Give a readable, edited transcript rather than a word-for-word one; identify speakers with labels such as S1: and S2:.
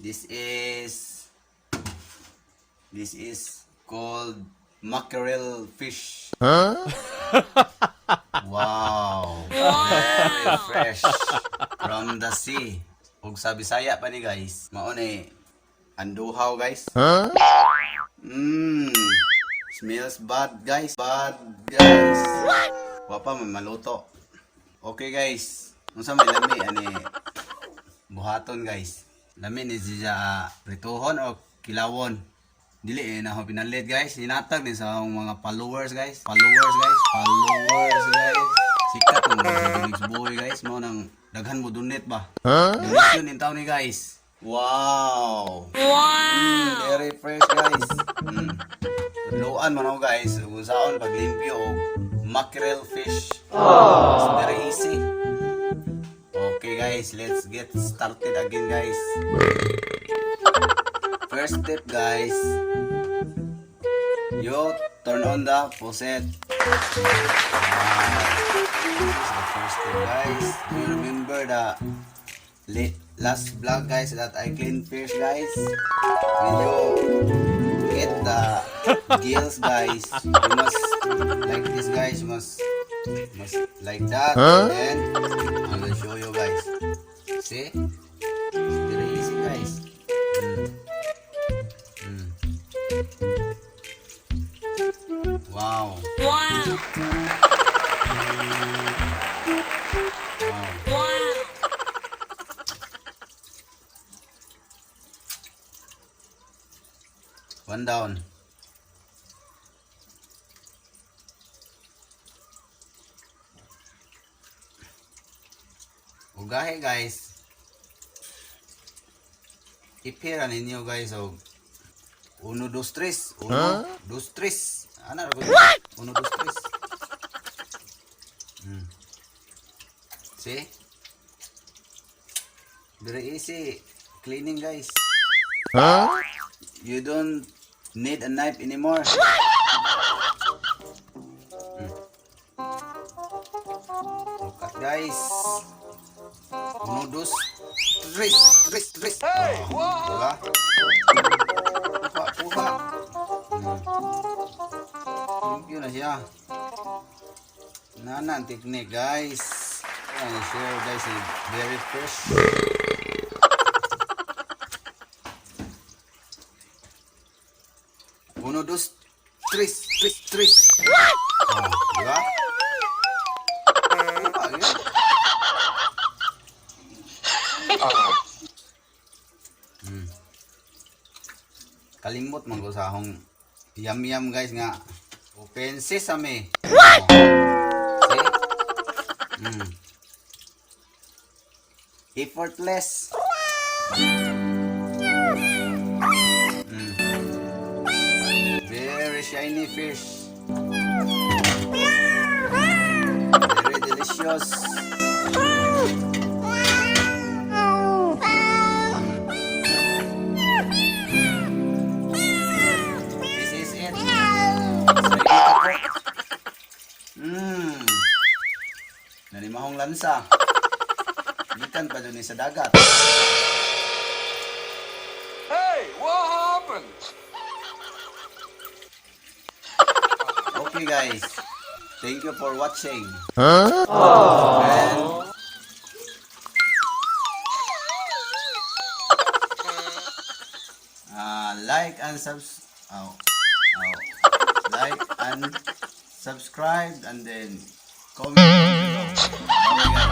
S1: This is called mackerel fish. Huh? Wow. Very fresh from the sea. Ug sa Bisaya pa ni guys. Mao ni Anduhaw guys. Huh? Smells bad guys. Bad guys. Wa pa man maluto. Okay guys. Unsa may lami ani buhaton guys. Lami ni siya prituhon o kilawon. Dili na ho pinalit guys. Hinatag din sa mga followers guys. Followers guys. Sikat mo sa JUNEXBOY guys. Mo nang daghan mo donate ba? Donation in taon ni guys. Wow. Very fresh guys. Luan man ako guys. Usaon paglimpyo og mackerel fish. It's very easy. Okay guys, let's get started again guys. First step guys, you turn on the faucet. This is the first step guys. You remember the last vlog guys that I clean fish guys. When you get the gills guys, you must like this guys. You must like that. And then I'm gonna show you guys. See? It's very easy guys. Wow. One down. Ugahe guys. Ipira ninyo guys og 1, 2, 3. 1, 2, 3. Ana ra ko. 1, 2, 3. See? Very easy cleaning guys. You don't need a knife anymore. Look at guys. 1, 2, 3. Hey, wow. Puha. Limpyo na siya. Nanan technique guys. Ayan, share guys, very fresh. Uno, dos, tres. Diba? Kalimot man ko sa akong yam guys nga open sesame. See? Effortless. Very shiny fish. Very delicious. Nanimahong lansa. Gikan pa dun sa dagat.
S2: Hey, what happened?
S1: Okay guys. Thank you for watching. And like and subscribe and then comment down below. Bye guys.